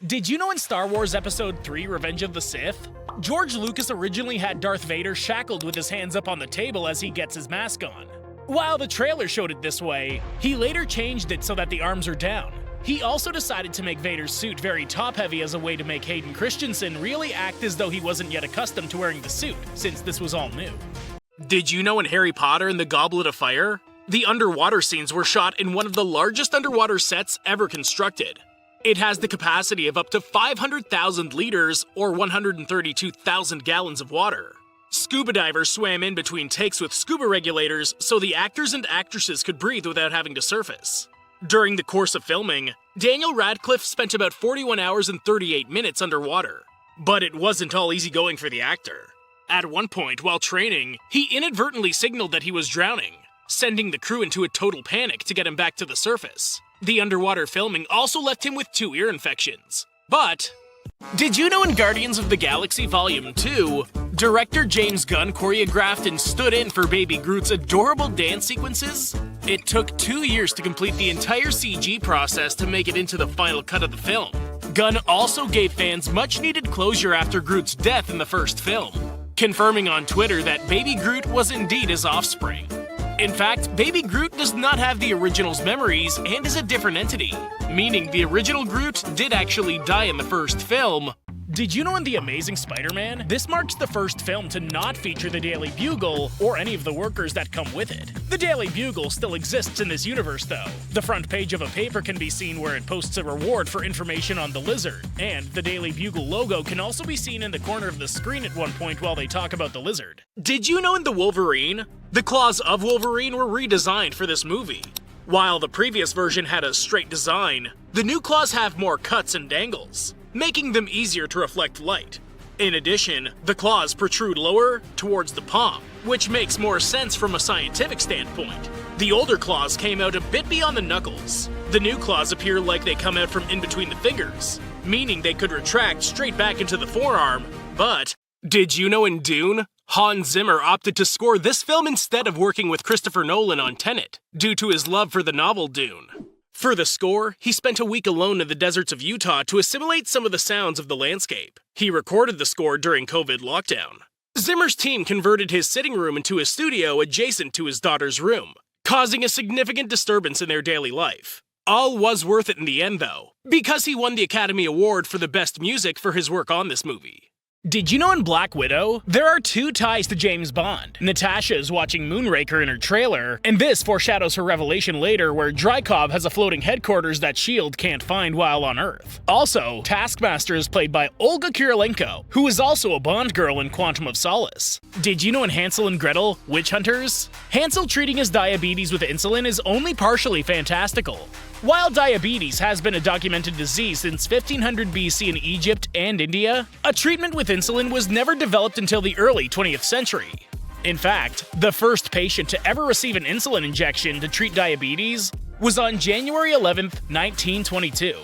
Did you know in Star Wars Episode 3, Revenge of the Sith, George Lucas originally had Darth Vader shackled with his hands up on the table as he gets his mask on? While the trailer showed it this way, he later changed it so that the arms are down. He also decided to make Vader's suit very top-heavy as a way to make Hayden Christensen really act as though he wasn't yet accustomed to wearing the suit, since this was all new. Did you know in Harry Potter and the Goblet of Fire, the underwater scenes were shot in one of the largest underwater sets ever constructed? It has the capacity of up to 500,000 liters or 132,000 gallons of water. Scuba divers swam in between takes with scuba regulators so the actors and actresses could breathe without having to surface. During the course of filming, Daniel Radcliffe spent about 41 hours and 38 minutes underwater. But it wasn't all easy going for the actor. At one point, while training, he inadvertently signaled that he was drowning, sending the crew into a total panic to get him back to the surface. The underwater filming also left him with 2 ear infections. But did you know in Guardians of the Galaxy Volume 2, director James Gunn choreographed and stood in for Baby Groot's adorable dance sequences? It took 2 years to complete the entire CG process to make it into the final cut of the film. Gunn also gave fans much-needed closure after Groot's death in the first film, confirming on Twitter that Baby Groot was indeed his offspring. In fact, Baby Groot does not have the original's memories and is a different entity, meaning the original Groot did actually die in the first film. Did you know in The Amazing Spider-Man, this marks the first film to not feature the Daily Bugle or any of the workers that come with it? The Daily Bugle still exists in this universe though. The front page of a paper can be seen where it posts a reward for information on the lizard, and the Daily Bugle logo can also be seen in the corner of the screen at one point while they talk about the lizard. Did you know in the Wolverine, the claws of Wolverine were redesigned for this movie? While the previous version had a straight design, the new claws have more cuts and angles, making them easier to reflect light. In addition, the claws protrude lower towards the palm, which makes more sense from a scientific standpoint. The older claws came out a bit beyond the knuckles. The new claws appear like they come out from in between the fingers, meaning they could retract straight back into the forearm. But did you know in Dune, Hans Zimmer opted to score this film instead of working with Christopher Nolan on Tenet, due to his love for the novel Dune? For the score, he spent a week alone in the deserts of Utah to assimilate some of the sounds of the landscape. He recorded the score during COVID lockdown. Zimmer's team converted his sitting room into a studio adjacent to his daughter's room, causing a significant disturbance in their daily life. All was worth it in the end though, because he won the Academy Award for the Best Music for his work on this movie. Did you know in Black Widow, there are 2 ties to James Bond? Natasha is watching Moonraker in her trailer, and this foreshadows her revelation later where Drykov has a floating headquarters that S.H.I.E.L.D. can't find while on Earth. Also, Taskmaster is played by Olga Kurylenko, who is also a Bond girl in Quantum of Solace. Did you know in Hansel and Gretel, Witch Hunters, Hansel treating his diabetes with insulin is only partially fantastical. While diabetes has been a documented disease since 1500 BC in Egypt and India, a treatment with insulin was never developed until the early 20th century. In fact, the first patient to ever receive an insulin injection to treat diabetes was on January 11, 1922.